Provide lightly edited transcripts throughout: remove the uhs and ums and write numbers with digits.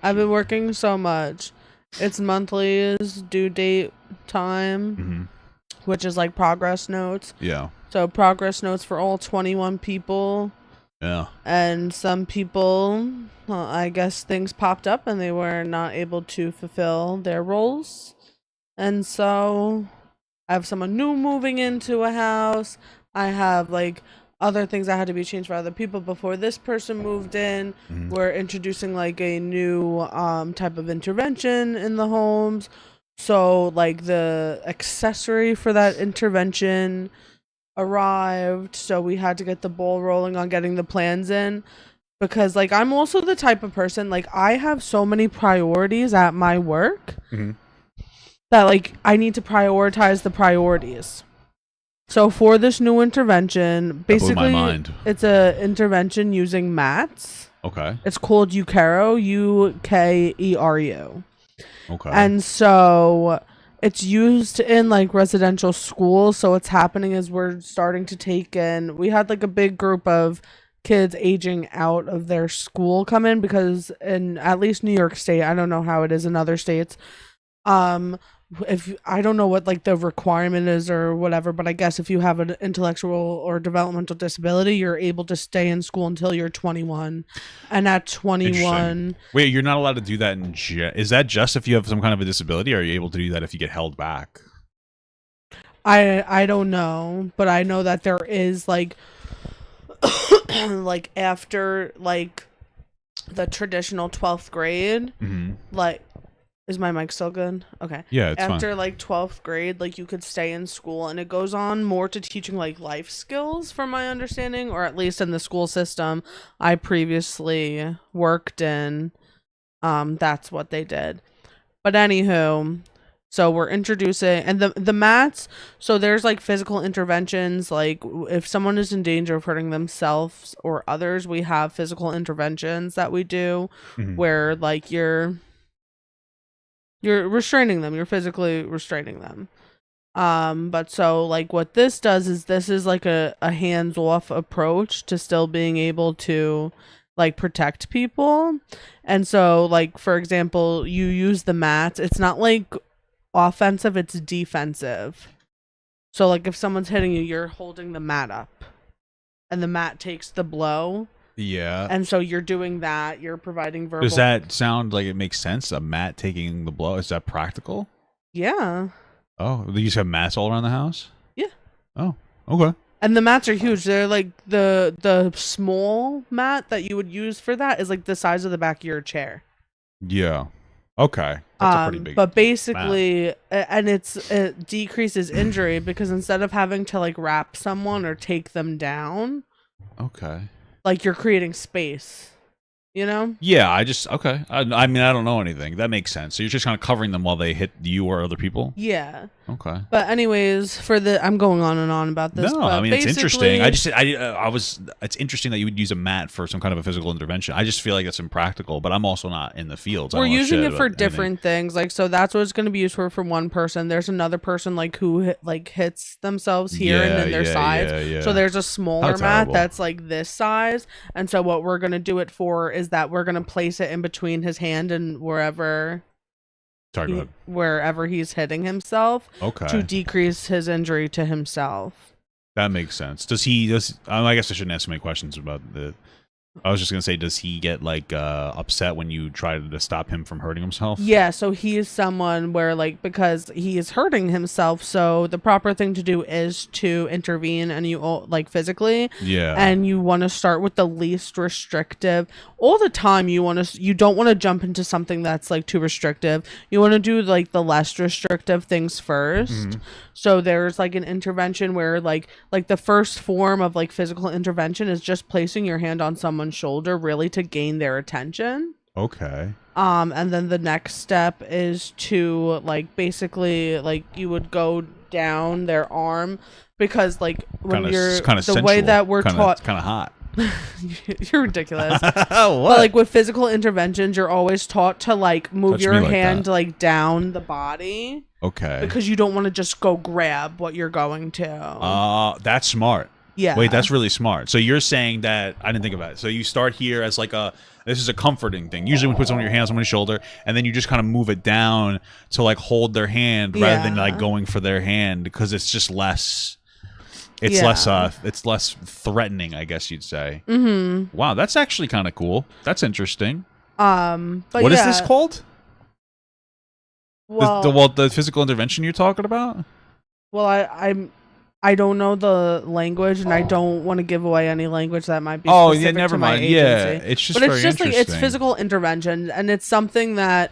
I've been working so much. It's monthly's due date time, which is like progress notes. Yeah. So progress notes for all 21 people. Yeah. And some people, well, I guess things popped up and they were not able to fulfill their roles. And so I have someone new moving into a house. I have like other things that had to be changed for other people before this person moved in. We're introducing like a new type of intervention in the homes. So like the accessory for that intervention arrived, so we had to get the ball rolling on getting the plans in, because like I'm also the type of person, like I have so many priorities at my work that like I need to prioritize the priorities. So for this new intervention, basically it's a intervention using mats. Okay. It's called Ukero, Ukero. Okay. And so it's used in like residential schools. So what's happening is we're starting to take in, we had like a big group of kids aging out of their school come in, because in at least New York State, I don't know how it is in other states, if I don't know what like the requirement is or whatever, but I guess if you have an intellectual or developmental disability, you're able to stay in school until you're 21. And at 21, wait, you're not allowed to do that in is that just if you have some kind of a disability, or are you able to do that if you get held back? I don't know, but I know that there is like like after like the traditional 12th grade, like, is my mic still good? Okay. Yeah, it's after fine. like 12th grade, like you could stay in school, and it goes on more to teaching like life skills, from my understanding, or at least in the school system I previously worked in. That's what they did. But anywho, so we're introducing, and the mats, so there's like physical interventions, like if someone is in danger of hurting themselves or others, we have physical interventions that we do where like you're restraining them, you're physically restraining them. But so like what this does is this is like a hands-off approach to still being able to like protect people. And so like, for example, you use the mats, it's not like offensive, it's defensive. So like if someone's hitting you, you're holding the mat up and the mat takes the blow. Yeah. And so you're doing that, you're providing verbal. Does that sound like it makes sense? A mat taking the blow? Is that practical? Yeah. Oh, you just have mats all around the house? Yeah. Oh, okay. And the mats are huge. They're like the small mat that you would use for that is like the size of the back of your chair. Yeah. Okay. That's a pretty big but basically mat. And it decreases injury because instead of having to like wrap someone or take them down. Okay. Like you're creating space, you know? Yeah, okay. I mean, I don't know anything. That makes sense. So you're just kind of covering them while they hit you or other people? Yeah. Okay. But anyways, I'm going on and on about this. No, but I mean, it's interesting. It's interesting that you would use a mat for some kind of a physical intervention. I just feel like it's impractical, but I'm also not in the fields. We're using it for different things. Like, so that's what it's going to be used for one person. There's another person like who hits themselves here and then their sides. Yeah. So there's a smaller mat that's like this size. And so what we're going to do it for is that we're going to place it in between his hand and wherever he's hitting himself, to decrease his injury to himself. That makes sense. I guess I shouldn't ask so many questions about I was just gonna say, does he get like upset when you try to stop him from hurting himself? Yeah, so he is someone where like, because he is hurting himself, so the proper thing to do is to intervene, and you like physically. Yeah. And you want to start with the least restrictive. All the time you don't want to jump into something that's like too restrictive. You want to do like the less restrictive things first. So there's like an intervention where like the first form of like physical intervention is just placing your hand on someone's shoulder, really to gain their attention. Okay. And then the next step is to like basically like you would go down their arm, because like when you're the way that we're taught, it's kind of hot. You're ridiculous. What? But like with physical interventions, you're always taught to like move your hand like down the body. Okay. Because you don't want to just go grab what you're going to. That's smart. Yeah. Wait, that's really smart. So you're saying that I didn't think about it. So you start here as like a This is a comforting thing. Usually when you put someone your hand on someone's shoulder and then you just kind of move it down to like hold their hand rather than like going for their hand, because it's just less it's less threatening, I guess you'd say. Mm-hmm. Wow, that's actually kind of cool. That's interesting. But what is this called? Well, the physical intervention you're talking about? Well, I don't know the language, and I don't want to give away any language that might be. Oh yeah, specific never to my mind. agency. Yeah, it's just but very it's just like interesting. it's physical intervention, and it's something that,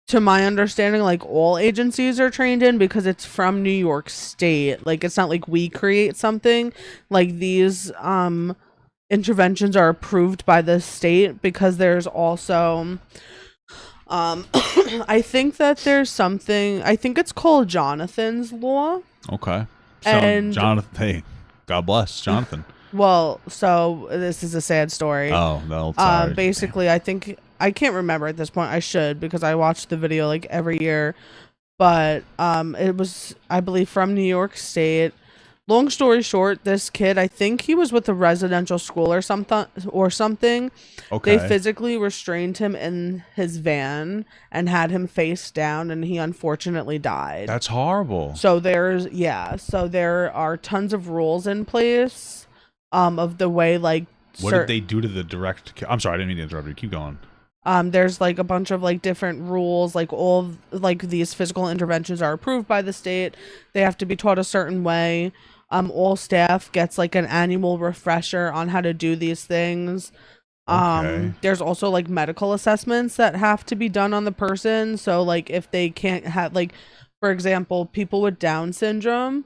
to my understanding, like all agencies are trained in because it's from New York State. Like it's not like we create something. Like these interventions are approved by the state, because there's also I think that there's something, I think it's called Jonathan's Law. Okay. So And Jonathan, hey, God bless Jonathan. well, so this is a sad story. Oh no. Basically, I think I can't remember at this point. I should, because I watch the video like every year. But it was, I believe, from New York State. Long story short, this kid, I think he was with a residential school or something. Okay. They physically restrained him in his van and had him face down, and he unfortunately died. That's horrible. So there are tons of rules in place of the way, like, what did they do to the direct? I'm sorry, I didn't mean to interrupt you. Keep going. There's like a bunch of like different rules, like all like these physical interventions are approved by the state. They have to be taught a certain way. All staff gets like an annual refresher on how to do these things. Okay. There's also like medical assessments that have to be done on the person. So like if they can't have, like, for example, people with Down syndrome,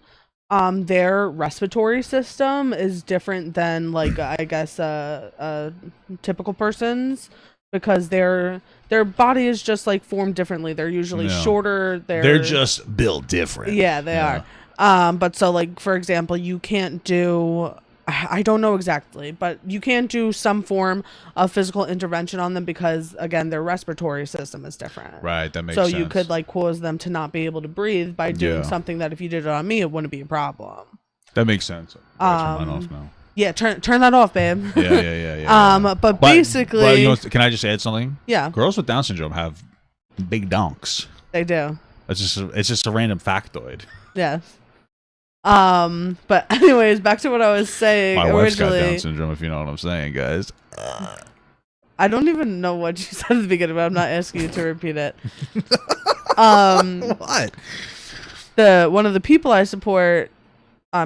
their respiratory system is different than like I guess a typical person's, because their body is just like formed differently. They're usually shorter. They're just built different. Yeah, they are. But so like, for example, you can't do, I don't know exactly, but you can't do some form of physical intervention on them because, again, their respiratory system is different. Right, that makes sense. So you could like cause them to not be able to breathe by doing something that if you did it on me, it wouldn't be a problem. That makes sense. I turn mine off now. Yeah, turn that off, babe. Yeah. But basically, but you know, can I just add something? Yeah. Girls with Down syndrome have big donks. They do. It's just a random factoid. Yes. But anyways, back to what I was saying. My wife's got originally. Down syndrome, if you know what I'm saying, guys. I don't even know what you said at the beginning, but I'm not asking you to repeat it. What? One of the people I support,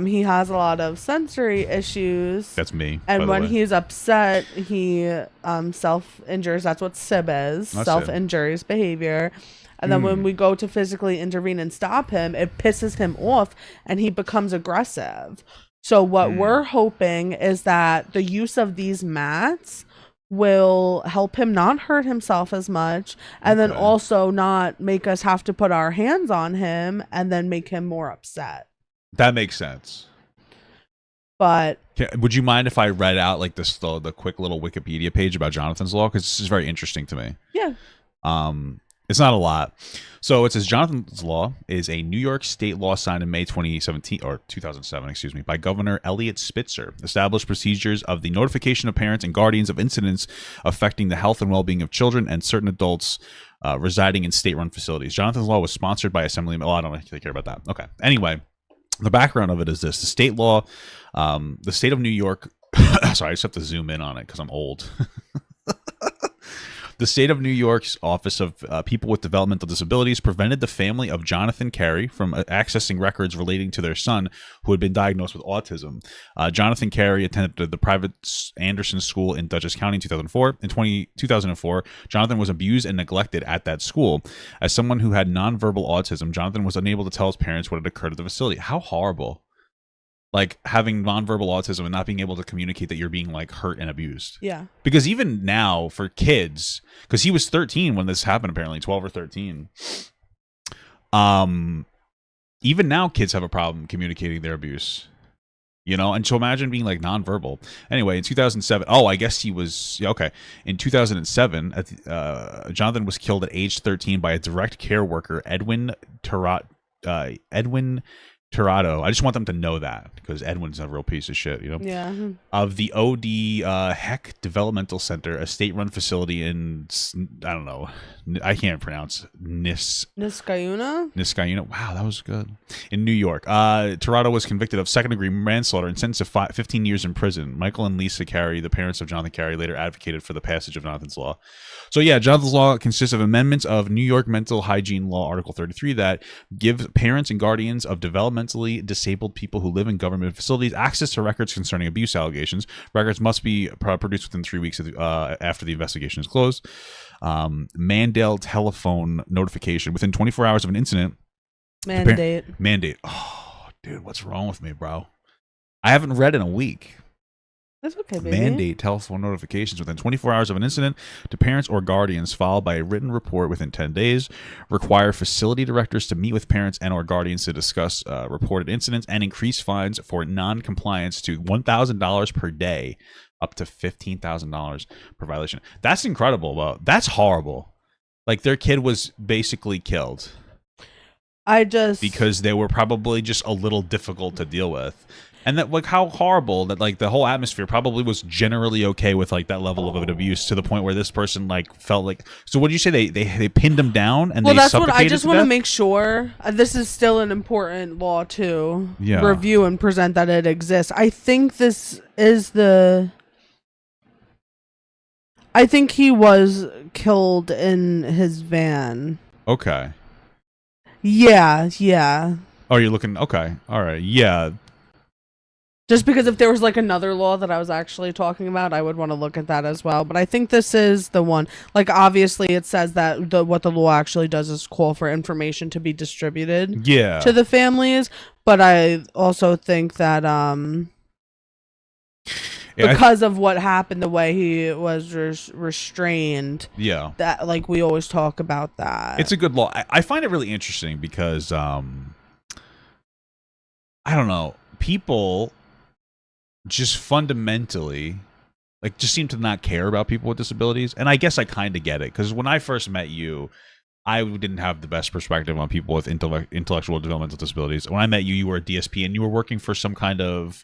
he has a lot of sensory issues. That's me. And when he's upset, he self-injures. That's what SIB is. Self-injurious behavior. And then when we go to physically intervene and stop him, it pisses him off and he becomes aggressive. So what we're hoping is that the use of these mats will help him not hurt himself as much, and then also not make us have to put our hands on him and then make him more upset. That makes sense. But would you mind if I read out like the quick little Wikipedia page about Jonathan's Law, because this is very interesting to me? Yeah. It's not a lot. So it says Jonathan's Law is a New York state law signed in May 2007, excuse me, by Governor Elliot Spitzer, established procedures of the notification of parents and guardians of incidents affecting the health and well-being of children and certain adults residing in state-run facilities. Jonathan's Law was sponsored by Assemblyman. Oh, I don't really care about that. Okay. Anyway, the background of it is this: the state law, the state of New York. Sorry, I just have to zoom in on it because I'm old. The state of New York's Office of People with Developmental Disabilities prevented the family of Jonathan Carey from accessing records relating to their son, who had been diagnosed with autism. Jonathan Carey attended the private Anderson School in Dutchess County in 2004. In 2004, Jonathan was abused and neglected at that school. As someone who had nonverbal autism, Jonathan was unable to tell his parents what had occurred at the facility. How horrible. Like having nonverbal autism and not being able to communicate that you're being like hurt and abused. Yeah. Because even now for kids, because he was 13 when this happened, apparently 12 or 13. Even now kids have a problem communicating their abuse. You know, and so imagine being like nonverbal. Anyway, in 2007, I guess he was, okay. In 2007, Jonathan was killed at age 13 by a direct care worker, Edwin Tirado. I just want them to know that because Edwin's a real piece of shit, you know? Yeah. Of the OD Heck Developmental Center, a state-run facility in, I don't know, I can't pronounce, Niskayuna? Wow, that was good. In New York. Tirado was convicted of second-degree manslaughter and sentenced to 15 years in prison. Michael and Lisa Carey, the parents of Jonathan Carey, later advocated for the passage of Jonathan's Law. So yeah, Jonathan's Law consists of amendments of New York Mental Hygiene Law, Article 33, that give parents and guardians of developmentally disabled people who live in government facilities access to records concerning abuse allegations. Records must be produced within 3 weeks after the investigation is closed. Mandate telephone notification within 24 hours of an incident. Mandate. Oh, dude, what's wrong with me, bro? I haven't read in a week. That's okay, baby. Mandate telephone notifications within 24 hours of an incident to parents or guardians, followed by a written report within 10 days. Require facility directors to meet with parents and or guardians to discuss reported incidents, and increase fines for non-compliance to $1,000 per day, up to $15,000 per violation. That's incredible, though. That's horrible. Like, their kid was basically killed. Because they were probably just a little difficult to deal with. And that, like, how horrible that, like, the whole atmosphere probably was generally okay with, like, that level of abuse, to the point where this person, like, felt like. So what did you say? They pinned him down and they that's suffocated what I just want to to make sure. This is still an important law to review and present that it exists. I think this is I think he was killed in his van. Okay. Yeah. Oh, you're looking. Okay. All right. Yeah. Just because if there was like another law that I was actually talking about, I would want to look at that as well. But I think this is the one. Like, obviously, it says that what the law actually does is call for information to be distributed to the families. But I also think that because of what happened, the way he was restrained, that, like, we always talk about that. It's a good law. I find it really interesting because I don't know, people just fundamentally, like, just seem to not care about people with disabilities. And I guess I kind of get it, because when I first met you, I didn't have the best perspective on people with intellectual developmental disabilities. When I met you, you were a DSP and you were working for some kind of,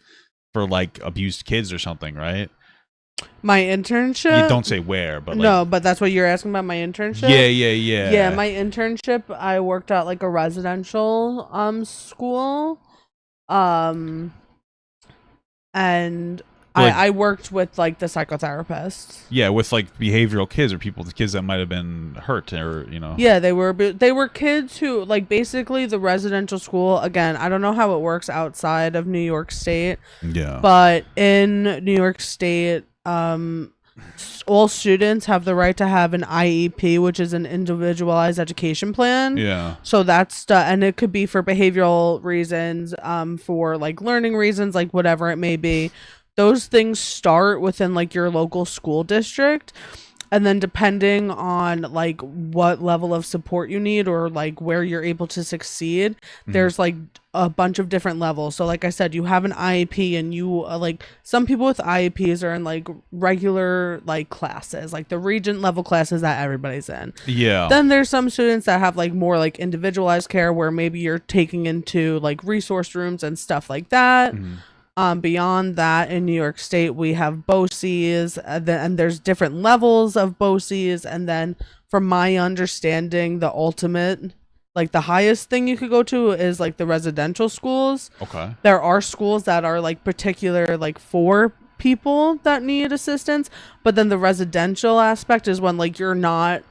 for like abused kids or something, right? My internship? You don't say where, but like, no, but that's what you're asking about, my internship? Yeah. Yeah, my internship, I worked at like a residential school. And like, I worked with like the psychotherapists. Yeah, with like behavioral kids or kids that might have been hurt, or, you know. Yeah, they were kids who, like, basically the residential school, again, I don't know how it works outside of New York State. Yeah. But in New York State, all students have the right to have an IEP, which is an individualized education plan. Yeah. So that's and it could be for behavioral reasons, for like learning reasons, like whatever it may be. Those things start within like your local school district. And then depending on like what level of support you need or like where you're able to succeed, there's like a bunch of different levels. So like I said, you have an IEP and you like some people with IEPs are in like regular like classes, like the regent level classes that everybody's in. Yeah. Then there's some students that have like more like individualized care where maybe you're taking into like resource rooms and stuff like that. Beyond that, in New York State, we have BOCES, and there's different levels of BOCES. And then from my understanding, the ultimate, like the highest thing you could go to is like the residential schools. Okay. There are schools that are like particular, like for people that need assistance. But then the residential aspect is when like you're not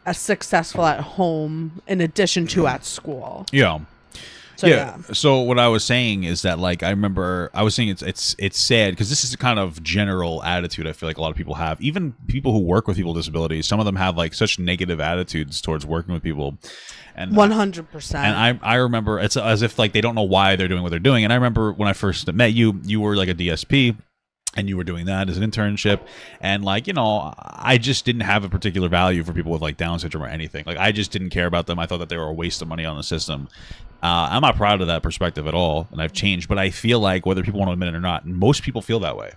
as successful at home in addition to at school. Yeah. So, yeah. So what I was saying is that, like, I remember I was saying it's sad because this is a kind of general attitude I feel like a lot of people have. Even people who work with people with disabilities, some of them have like such negative attitudes towards working with people. And 100%. And I remember it's as if like they don't know why they're doing what they're doing. And I remember when I first met you, you were like a DSP. And you were doing that as an internship. And, like, you know, I just didn't have a particular value for people with, like, Down syndrome or anything. Like, I just didn't care about them. I thought that they were a waste of money on the system. I'm not proud of that perspective at all. And I've changed. But I feel like, whether people want to admit it or not, most people feel that way.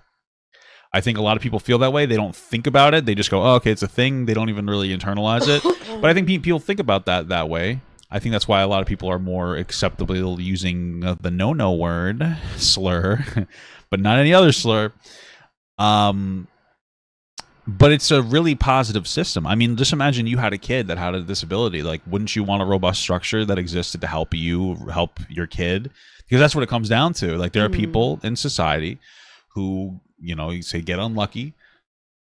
I think a lot of people feel that way. They don't think about it. They just go, oh, okay, it's a thing. They don't even really internalize it. But I think people think about that way. I think that's why a lot of people are more acceptable using the no word slur, but not any other slur. But it's a really positive system. I mean, just imagine you had a kid that had a disability. Like, wouldn't you want a robust structure that existed to help you help your kid? Because that's what it comes down to. Like, there are people in society who, you say get unlucky.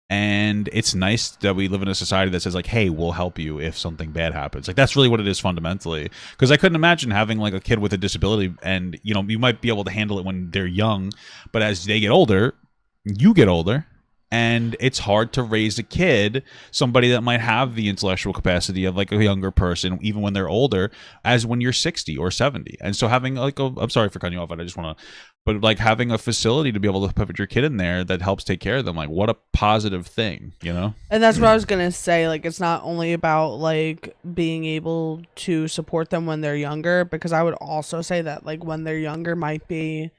And it's nice that we live in a society that says, like, hey, we'll help you if something bad happens. Like, that's really what it is fundamentally. Because I couldn't imagine having, like, a kid with a disability and, you might be able to handle it when they're young. But as they get older, you get older. And it's hard to raise a kid, somebody that might have the intellectual capacity of like a younger person, even when they're older, as when you're 60 or 70. And so having like I'm sorry for cutting you off, but I just want to, but like having a facility to be able to put your kid in there that helps take care of them, like what a positive thing, And that's what I was going to say. Like, it's not only about like being able to support them when they're younger, because I would also say that like when they're younger might be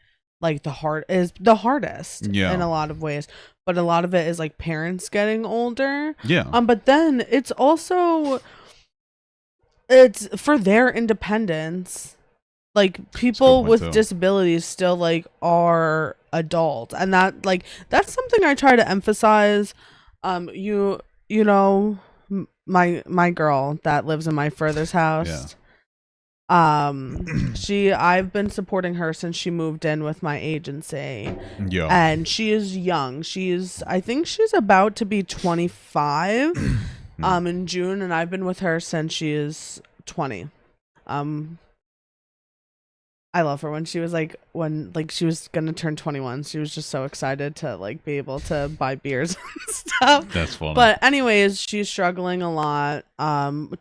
like the hardest in a lot of ways. But a lot of it is like parents getting older. Yeah. But then it's also for their independence. Like people with disabilities still like are adults, and that's something I try to emphasize. My girl that lives in my furthest house. Yeah. I've been supporting her since she moved in with my agency. Yeah. And she is young. I think she's about to be 25 in June, and I've been with her since she is 20. I love her. When she was she was gonna turn 21, she was just so excited to like be able to buy beers and stuff. That's funny. But anyways, she's struggling a lot.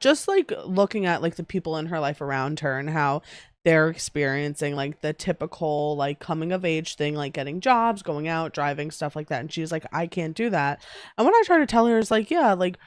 Just like looking at like the people in her life around her and how they're experiencing like the typical like coming of age thing, like getting jobs, going out, driving, stuff like that. And she's like, I can't do that. And what I try to tell her is like, yeah, like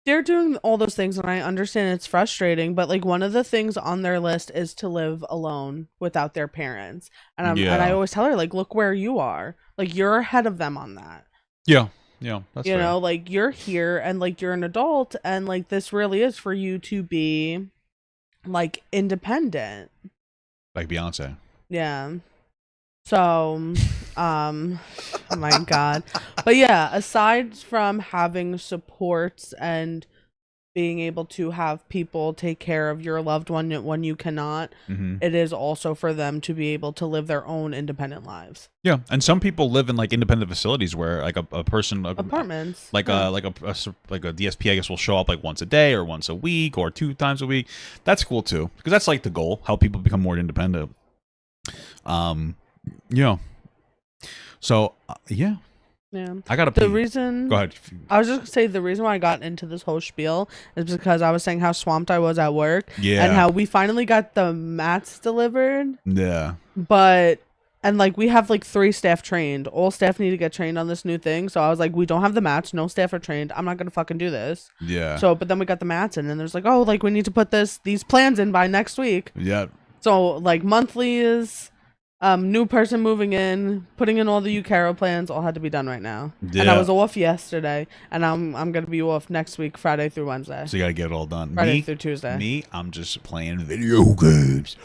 they're doing all those things, and I understand it's frustrating, but like one of the things on their list is to live alone without their parents. And I always tell her like, look where you are. Like you're ahead of them on that. Yeah. Yeah. That's fair. Like you're here and like you're an adult, and like this really is for you to be like independent. Like Beyonce. Yeah. So, oh my God. But yeah, aside from having supports and being able to have people take care of your loved one when you cannot, it is also for them to be able to live their own independent lives. Yeah, and some people live in like independent facilities where like a person apartments, like a DSP, I guess, will show up like once a day or once a week or 2 times a week. That's cool too, because that's like the goal, how people become more independent. Yeah. So, yeah. Yeah. I gotta pee. The reason... Go ahead. I was just gonna say the reason why I got into this whole spiel is because I was saying how swamped I was at work. Yeah. And how we finally got the mats delivered. Yeah. And like we have like 3 staff trained. All staff need to get trained on this new thing. So I was like, we don't have the mats. No staff are trained. I'm not gonna fucking do this. Yeah. So, but then we got the mats in, and there's like, oh, like we need to put these plans in by next week. Yeah. So like monthly is... new person moving in, putting in all the UCARO plans, all had to be done right now. Yeah. And I was off yesterday, and I'm gonna be off next week, Friday through Wednesday. So you gotta get it all done. Friday through Tuesday. I'm just playing video games.